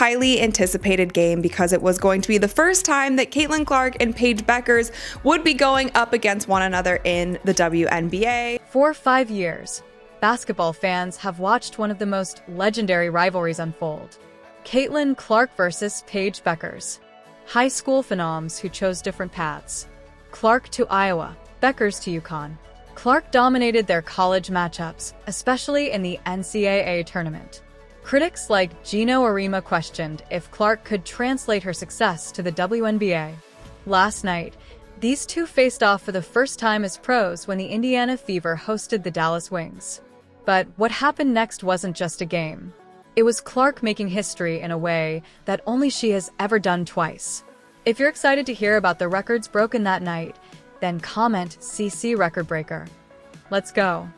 highly anticipated game because it was going to be the first time that Caitlin Clark and Paige Bueckers would be going up against one another in the WNBA. For 5 years, basketball fans have watched one of the most legendary rivalries unfold. Caitlin Clark versus Paige Bueckers. High school phenoms who chose different paths. Clark to Iowa, Bueckers to UConn. Clark dominated their college matchups, especially in the NCAA tournament. Critics like Gino Arima questioned if Clark could translate her success to the WNBA. Last night, these two faced off for the first time as pros when the Indiana Fever hosted the Dallas Wings. But what happened next wasn't just a game. It was Clark making history in a way that only she has ever done twice. If you're excited to hear about the records broken that night, then comment CC Record Breaker. Let's go.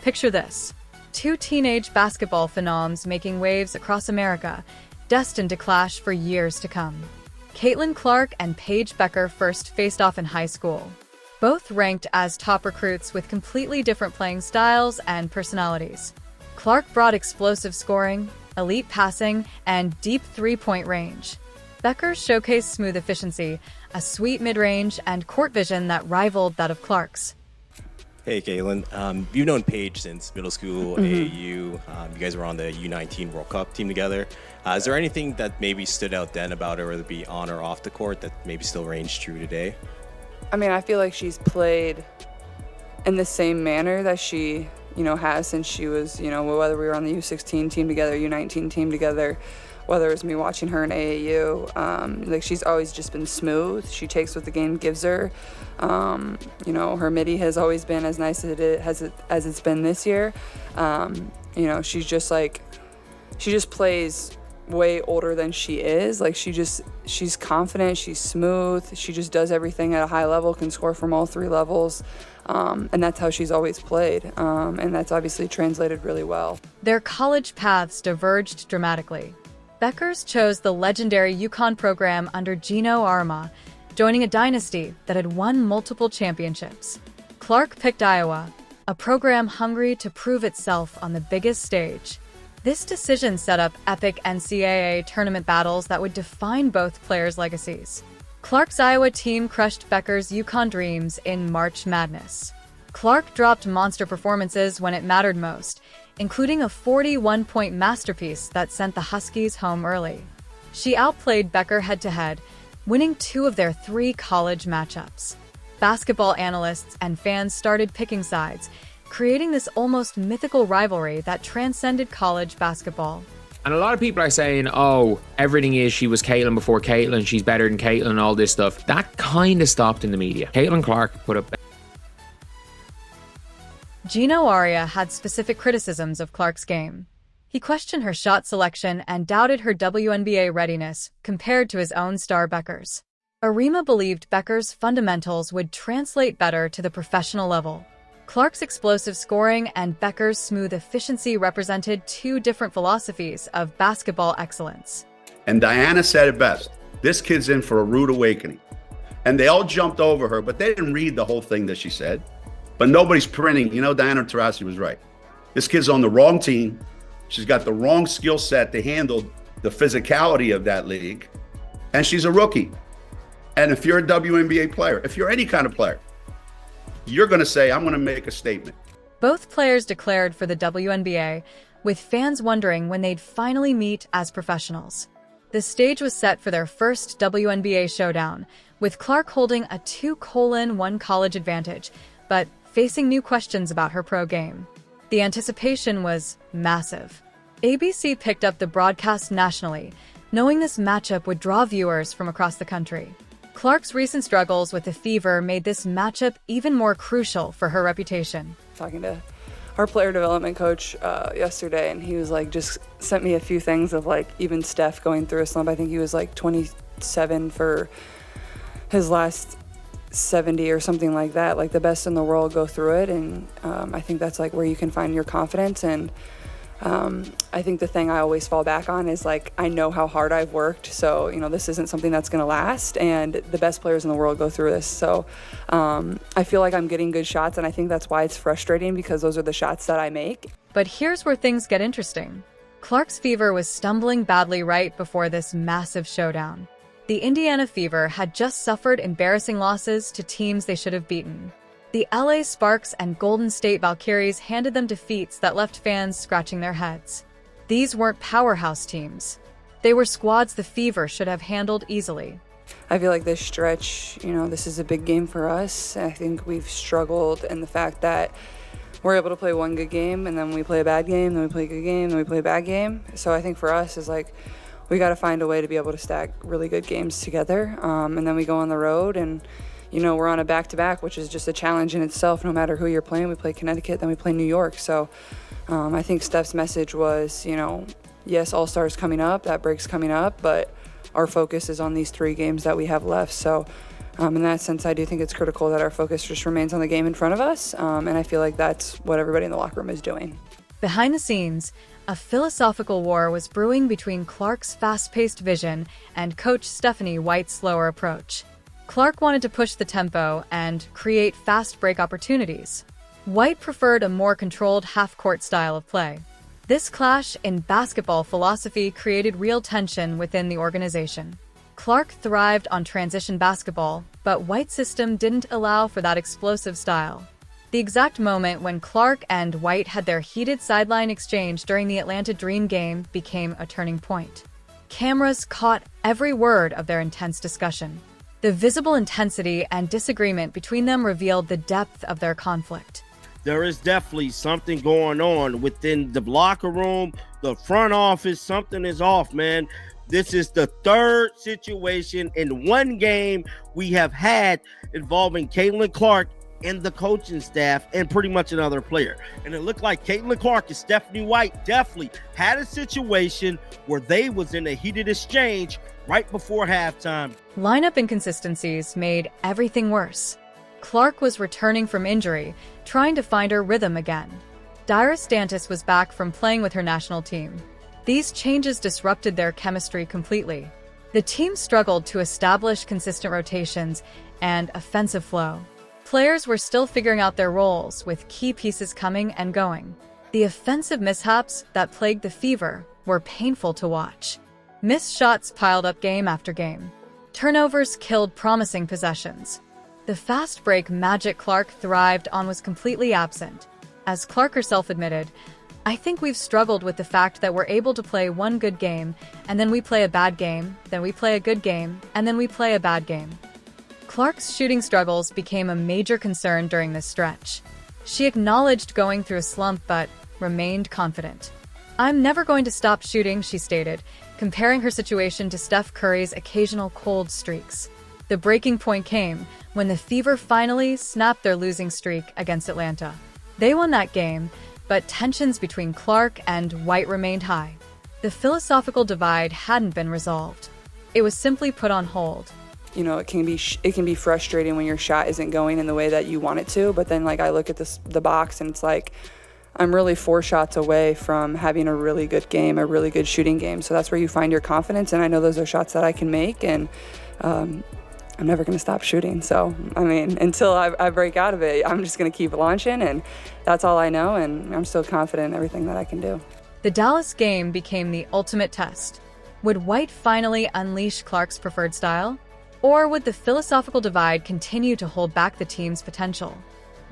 Picture this. Two teenage basketball phenoms making waves across America, destined to clash for years to come. Caitlin Clark and Paige Bueckers first faced off in high school. Both ranked as top recruits with completely different playing styles and personalities. Clark brought explosive scoring, elite passing, and deep three-point range. Bueckers showcased smooth efficiency, a sweet mid-range, and court vision that rivaled that of Clark's. Hey, Caitlin. You've known Paige since middle school, AAU. You guys were on the U19 World Cup team together. Is there anything that maybe stood out then about her, whether it be on or off the court, that maybe still reigns true today? I mean, I feel like she's played in the same manner that she, has since she was, whether we were on the U16 team together, U19 team together, whether it was me watching her in AAU. Like, she's always just been smooth. She takes what the game gives her. Her midi has always been as nice as it's been this year. She's just she just plays way older than she is. Like, she's confident, she's smooth, she just does everything at a high level, can score from all three levels. And that's how she's always played. And that's obviously translated really well. Their college paths diverged dramatically. Bueckers chose the legendary UConn program under Gino Arima, joining a dynasty that had won multiple championships. Clark picked Iowa, a program hungry to prove itself on the biggest stage. This decision set up epic NCAA tournament battles that would define both players' legacies. Clark's Iowa team crushed Bueckers' UConn dreams in March Madness. Clark dropped monster performances when it mattered most, including a 41-point masterpiece that sent the Huskies home early. She outplayed Bueckers head-to-head, winning 2 of their 3 college matchups. Basketball analysts and fans started picking sides, creating this almost mythical rivalry that transcended college basketball. And a lot of people are saying, oh, everything is she was Caitlin before Caitlin, she's better than Caitlin and all this stuff. That kind of stopped in the media. Caitlin Clark put up. Gino Arima had specific criticisms of Clark's game. He questioned her shot selection and doubted her WNBA readiness compared to his own star Bueckers. Arima believed Bueckers' fundamentals would translate better to the professional level. Clark's explosive scoring and Bueckers' smooth efficiency represented 2 different philosophies of basketball excellence. And Diana said it best. This kid's in for a rude awakening. And they all jumped over her, but they didn't read the whole thing that she said. But nobody's printing. Diana Taurasi was right. This kid's on the wrong team. She's got the wrong skill set to handle the physicality of that league. And she's a rookie. And if you're a WNBA player, if you're any kind of player, you're going to say, I'm going to make a statement. Both players declared for the WNBA, with fans wondering when they'd finally meet as professionals. The stage was set for their first WNBA showdown, with Clark holding a 2-1 college advantage, but facing new questions about her pro game. The anticipation was massive. ABC picked up the broadcast nationally, knowing this matchup would draw viewers from across the country. Clark's recent struggles with the Fever made this matchup even more crucial for her reputation. Talking to our player development coach yesterday, and he was just sent me a few things of even Steph going through a slump. I think he was 27 for his last 70 or something like that. The best in the world go through it, and I think that's where you can find your confidence. And I think the thing I always fall back on is like, I know how hard I've worked. So, this isn't something that's going to last. And the best players in the world go through this. So I feel like I'm getting good shots. And I think that's why it's frustrating, because those are the shots that I make. But here's where things get interesting. Clark's Fever was stumbling badly right before this massive showdown. The Indiana Fever had just suffered embarrassing losses to teams they should have beaten. The LA Sparks and Golden State Valkyries handed them defeats that left fans scratching their heads. These weren't powerhouse teams. They were squads the Fever should have handled easily. I feel like this stretch, this is a big game for us. I think we've struggled in the fact that we're able to play one good game, and then we play a bad game, then we play a good game, then we play a bad game. So I think for us is like, we got to find a way to be able to stack really good games together. And then we go on the road, and we're on a back-to-back, which is just a challenge in itself. No matter who you're playing, we play Connecticut, then we play New York. So I think Steph's message was, yes, All-Stars coming up, that break's coming up, but our focus is on these 3 games that we have left. So in that sense, I do think it's critical that our focus just remains on the game in front of us. And I feel like that's what everybody in the locker room is doing. Behind the scenes, a philosophical war was brewing between Clark's fast-paced vision and Coach Stephanie White's slower approach. Clark wanted to push the tempo and create fast break opportunities. White preferred a more controlled half-court style of play. This clash in basketball philosophy created real tension within the organization. Clark thrived on transition basketball, but White's system didn't allow for that explosive style. The exact moment when Clark and White had their heated sideline exchange during the Atlanta Dream game became a turning point. Cameras caught every word of their intense discussion. The visible intensity and disagreement between them revealed the depth of their conflict. There is definitely something going on within the locker room, the front office. Something is off, man. This is the 3rd situation in one game we have had involving Caitlin Clark and the coaching staff and pretty much another player. And it looked like Caitlin Clark and Stephanie White definitely had a situation where they was in a heated exchange right before halftime. Lineup inconsistencies made everything worse. Clark was returning from injury, trying to find her rhythm again. Dyrus Dantas was back from playing with her national team. These changes disrupted their chemistry completely. The team struggled to establish consistent rotations and offensive flow. Players were still figuring out their roles, with key pieces coming and going. The offensive mishaps that plagued the Fever were painful to watch. Missed shots piled up game after game. Turnovers killed promising possessions. The fast break magic Clark thrived on was completely absent. As Clark herself admitted, "I think we've struggled with the fact that we're able to play one good game, and then we play a bad game, then we play a good game, and then we play a bad game." Clark's shooting struggles became a major concern during this stretch. She acknowledged going through a slump but remained confident. "I'm never going to stop shooting," she stated, comparing her situation to Steph Curry's occasional cold streaks. The breaking point came when the Fever finally snapped their losing streak against Atlanta. They won that game, but tensions between Clark and White remained high. The philosophical divide hadn't been resolved. It was simply put on hold. It can be frustrating when your shot isn't going in the way that you want it to, but then I look at the box and it's like, I'm really 4 shots away from having a really good game, a really good shooting game. So that's where you find your confidence, and I know those are shots that I can make, and I'm never going to stop shooting. So, until I break out of it, I'm just going to keep launching, and that's all I know, and I'm still confident in everything that I can do. The Dallas game became the ultimate test. Would White finally unleash Clark's preferred style? Or would the philosophical divide continue to hold back the team's potential?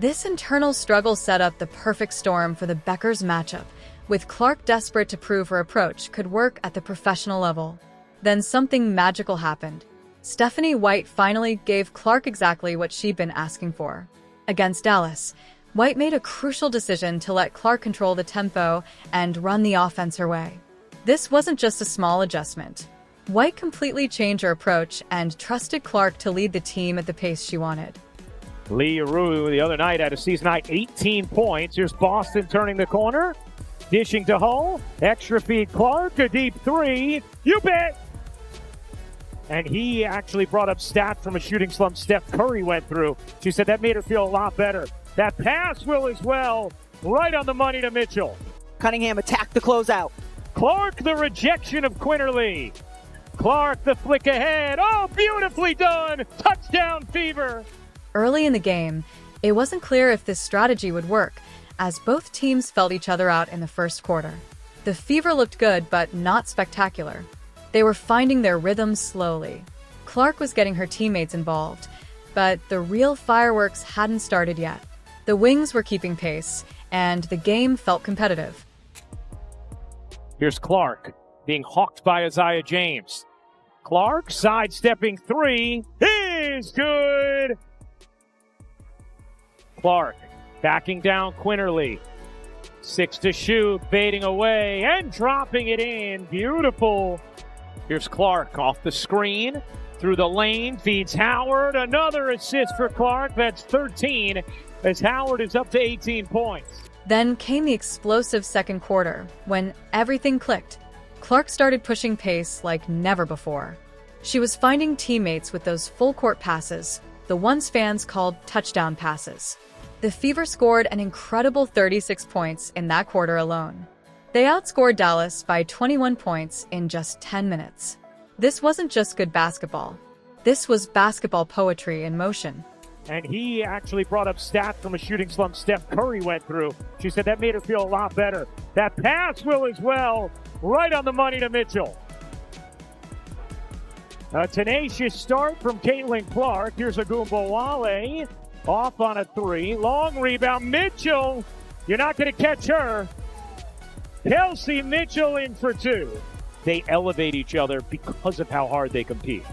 This internal struggle set up the perfect storm for the Bueckers matchup, with Clark desperate to prove her approach could work at the professional level. Then something magical happened. Stephanie White finally gave Clark exactly what she'd been asking for. Against Dallas, White made a crucial decision to let Clark control the tempo and run the offense her way. This wasn't just a small adjustment. White completely changed her approach and trusted Clark to lead the team at the pace she wanted. Lee Aru the other night had a season-high 18 points. Here's Boston turning the corner. Dishing to Hull. Extra feed Clark. A deep 3. You bet! And he actually brought up stat from a shooting slump Steph Curry went through. She said that made her feel a lot better. That pass will as well. Right on the money to Mitchell. Cunningham attacked the closeout. Clark, the rejection of Quinterly. Clark, the flick ahead. Oh, beautifully done. Touchdown, Fever. Early in the game, it wasn't clear if this strategy would work, as both teams felt each other out in the first quarter. The Fever looked good, but not spectacular. They were finding their rhythm slowly. Clark was getting her teammates involved, but the real fireworks hadn't started yet. The Wings were keeping pace, and the game felt competitive. Here's Clark being hawked by Isaiah James. Clark sidestepping three is good. Clark backing down Quinterly. 6 to shoot, baiting away and dropping it in. Beautiful. Here's Clark off the screen, through the lane, feeds Howard. Another assist for Clark. That's 13 as Howard is up to 18 points. Then came the explosive second quarter, when everything clicked. Clark started pushing pace like never before. She was finding teammates with those full-court passes, the ones fans called touchdown passes. The Fever scored an incredible 36 points in that quarter alone. They outscored Dallas by 21 points in just 10 minutes. This wasn't just good basketball. This was basketball poetry in motion. And he actually brought up stats from a shooting slump Steph Curry went through. She said that made her feel a lot better. That pass will as well, right on the money to Mitchell. A tenacious start from Caitlin Clark. Here's Agumbawale off on a three. Long rebound. Mitchell, you're not going to catch her. Kelsey Mitchell in for two. They elevate each other because of how hard they compete.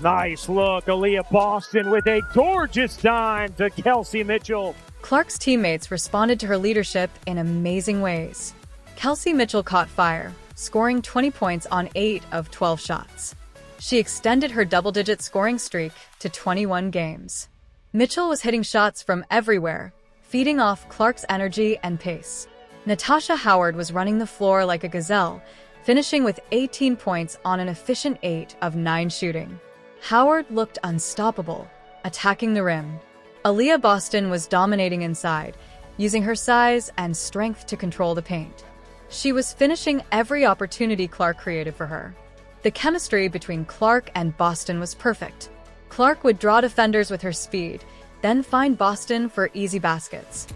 Nice look. Aaliyah Boston with a gorgeous dime to Kelsey Mitchell. Clark's teammates responded to her leadership in amazing ways. Kelsey Mitchell caught fire, scoring 20 points on 8 of 12 shots. She extended her double-digit scoring streak to 21 games. Mitchell was hitting shots from everywhere, feeding off Clark's energy and pace. Natasha Howard was running the floor like a gazelle, finishing with 18 points on an efficient 8 of 9 shooting. Howard looked unstoppable, attacking the rim. Aaliyah Boston was dominating inside, using her size and strength to control the paint. She was finishing every opportunity Clark created for her. The chemistry between Clark and Boston was perfect. Clark would draw defenders with her speed, then find Boston for easy baskets.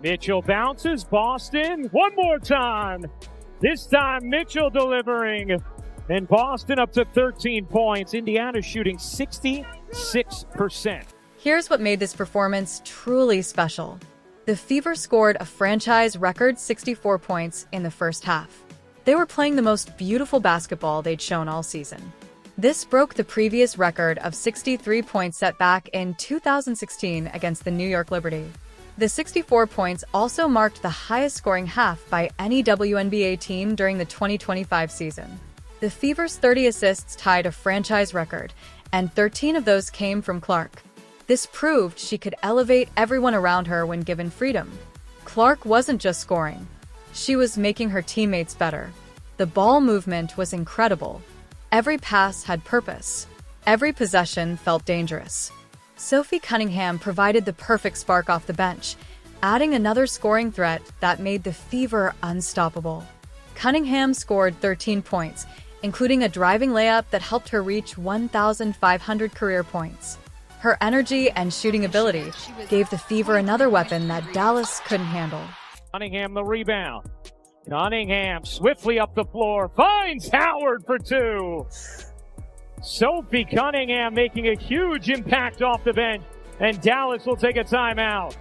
Mitchell bounces. Boston one more time. This time Mitchell delivering. And Boston up to 13 points. Indiana shooting 66%. Here's what made this performance truly special. The Fever scored a franchise record 64 points in the first half. They were playing the most beautiful basketball they'd shown all season. This broke the previous record of 63 points set back in 2016 against the New York Liberty. The 64 points also marked the highest scoring half by any WNBA team during the 2025 season. The Fever's 30 assists tied a franchise record, and 13 of those came from Clark. This proved she could elevate everyone around her when given freedom. Clark wasn't just scoring. She was making her teammates better. The ball movement was incredible. Every pass had purpose. Every possession felt dangerous. Sophie Cunningham provided the perfect spark off the bench, adding another scoring threat that made the Fever unstoppable. Cunningham scored 13 points, including a driving layup that helped her reach 1,500 career points. Her energy and shooting ability gave the Fever another weapon that Dallas couldn't handle. Cunningham the rebound. Cunningham swiftly up the floor, finds Howard for two. Sophie Cunningham making a huge impact off the bench, and Dallas will take a timeout.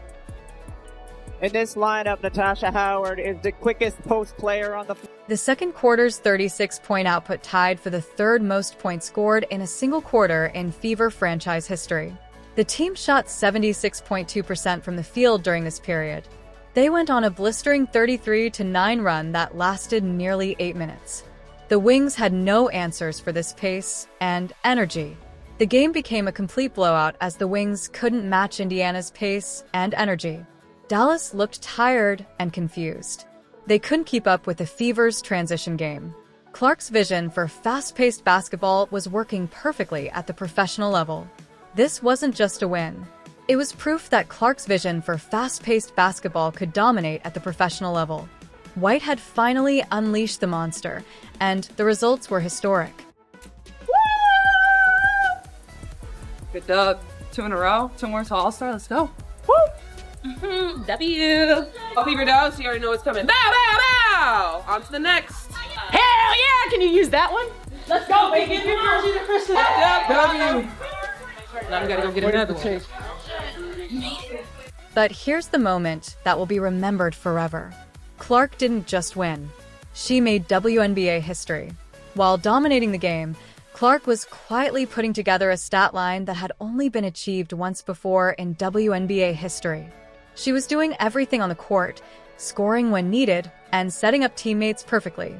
In this lineup, Natasha Howard is the quickest post player on the floor. The second quarter's 36-point output tied for the third most points scored in a single quarter in Fever franchise history. The team shot 76.2% from the field during this period. They went on a blistering 33-9 run that lasted nearly 8 minutes. The Wings had no answers for this pace and energy. The game became a complete blowout as the Wings couldn't match Indiana's pace and energy. Dallas looked tired and confused. They couldn't keep up with the Fever's transition game. Clark's vision for fast-paced basketball was working perfectly at the professional level. This wasn't just a win. It was proof that Clark's vision for fast-paced basketball could dominate at the professional level. White had finally unleashed the monster, and the results were historic. Good dub. 2 in a row. 2 more to All-Star. Let's go. W. I'll keep your down so you already know what's coming. Bow, bow, bow! On to the next. Hell yeah! Can you use that one? Let's go, baby. W. Now we gotta go get another one. But here's the moment that will be remembered forever. Clark didn't just win. She made WNBA history. While dominating the game, Clark was quietly putting together a stat line that had only been achieved once before in WNBA history. She was doing everything on the court, scoring when needed, and setting up teammates perfectly.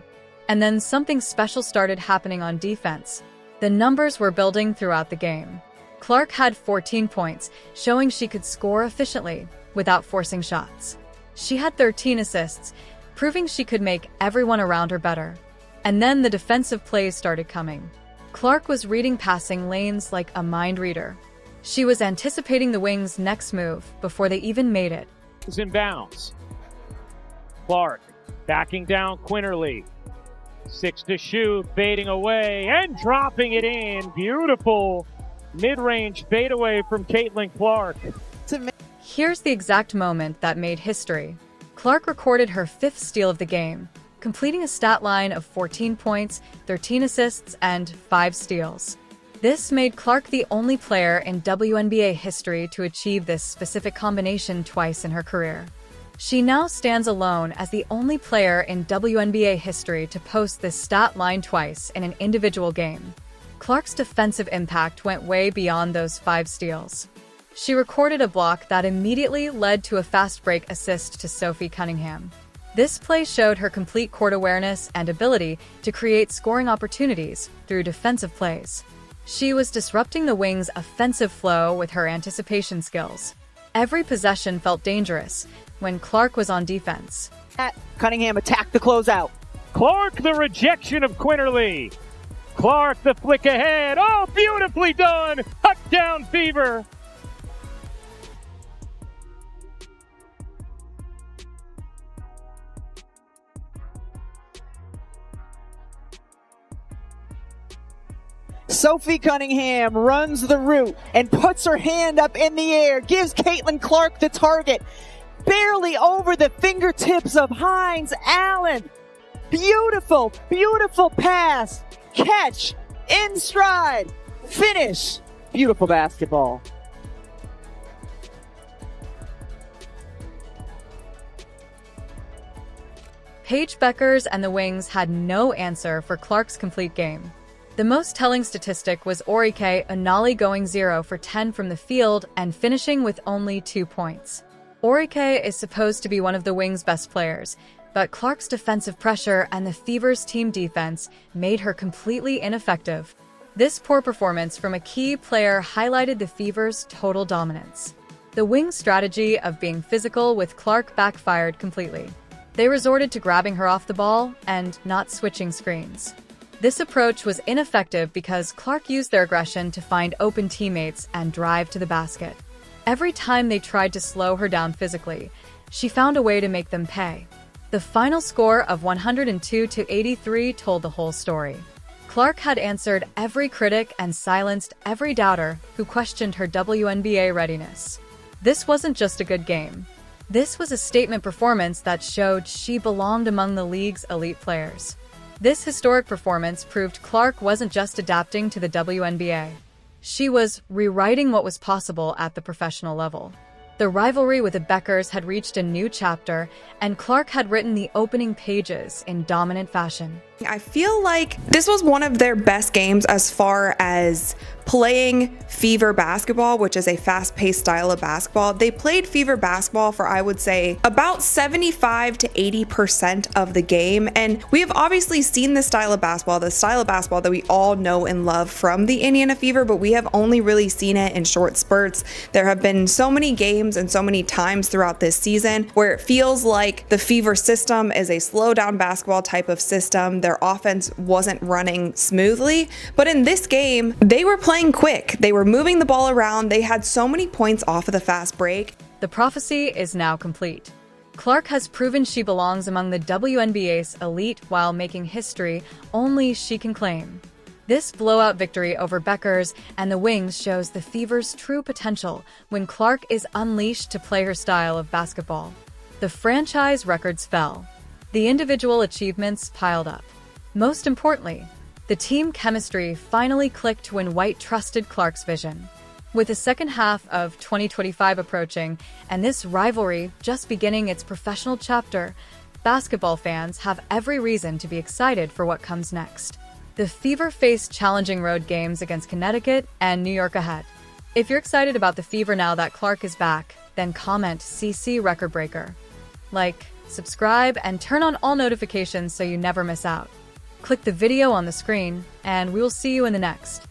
And then something special started happening on defense. The numbers were building throughout the game. Clark had 14 points, showing she could score efficiently without forcing shots. She had 13 assists, proving she could make everyone around her better. And then the defensive plays started coming. Clark was reading passing lanes like a mind reader. She was anticipating the Wings' next move before they even made it. Is in bounds. Clark backing down Quinterly. 6 to shoot, baiting away and dropping it in. Beautiful mid-range fadeaway from Caitlin Clark. Here's the exact moment that made history. Clark recorded her 5th steal of the game, completing a stat line of 14 points, 13 assists, and 5 steals. This made Clark the only player in WNBA history to achieve this specific combination twice in her career. She now stands alone as the only player in WNBA history to post this stat line twice in an individual game. Clark's defensive impact went way beyond those 5 steals. She recorded a block that immediately led to a fast break assist to Sophie Cunningham. This play showed her complete court awareness and ability to create scoring opportunities through defensive plays. She was disrupting the Wings' offensive flow with her anticipation skills. Every possession felt dangerous when Clark was on defense. Cunningham attacked the closeout. Clark, the rejection of Quinterly. Clark, the flick ahead. Oh, beautifully done. Huck down Fever. Sophie Cunningham runs the route and puts her hand up in the air, gives Caitlin Clark the target, barely over the fingertips of Hines Allen. Beautiful, beautiful pass, catch, in stride, finish. Beautiful basketball. Paige Bueckers and the Wings had no answer for Clark's complete game. The most telling statistic was Orike Onali going 0 for 10 from the field and finishing with only 2 points. Orike is supposed to be one of the Wings' best players, but Clark's defensive pressure and the Fever's team defense made her completely ineffective. This poor performance from a key player highlighted the Fever's total dominance. The Wings' strategy of being physical with Clark backfired completely. They resorted to grabbing her off the ball and not switching screens. This approach was ineffective because Clark used their aggression to find open teammates and drive to the basket. Every time they tried to slow her down physically, she found a way to make them pay. The final score of 102-83 told the whole story. Clark had answered every critic and silenced every doubter who questioned her WNBA readiness. This wasn't just a good game. This was a statement performance that showed she belonged among the league's elite players. This historic performance proved Clark wasn't just adapting to the WNBA. She was rewriting what was possible at the professional level. The rivalry with the Bueckers had reached a new chapter, and Clark had written the opening pages in dominant fashion. I feel like this was one of their best games as far as playing Fever basketball, which is a fast-paced style of basketball. They played Fever basketball for, I would say, about 75 to 80% of the game. And we have obviously seen this style of basketball, the style of basketball that we all know and love from the Indiana Fever, but we have only really seen it in short spurts. There have been so many games and so many times throughout this season where it feels like the Fever system is a slow down basketball type of system. their offense wasn't running smoothly. But in this game, they were playing quick. They were moving the ball around. They had so many points off of the fast break. The prophecy is now complete. Clark has proven she belongs among the WNBA's elite while making history only she can claim. This blowout victory over Bueckers and the Wings shows the Fever's true potential when Clark is unleashed to play her style of basketball. The franchise records fell. The individual achievements piled up. Most importantly, the team chemistry finally clicked when White trusted Clark's vision. With the second half of 2025 approaching and this rivalry just beginning its professional chapter, basketball fans have every reason to be excited for what comes next. The Fever face challenging road games against Connecticut and New York ahead. If you're excited about the Fever now that Clark is back, then comment CC Record Breaker. Like, subscribe, and turn on all notifications so you never miss out. Click the video on the screen, and we will see you in the next.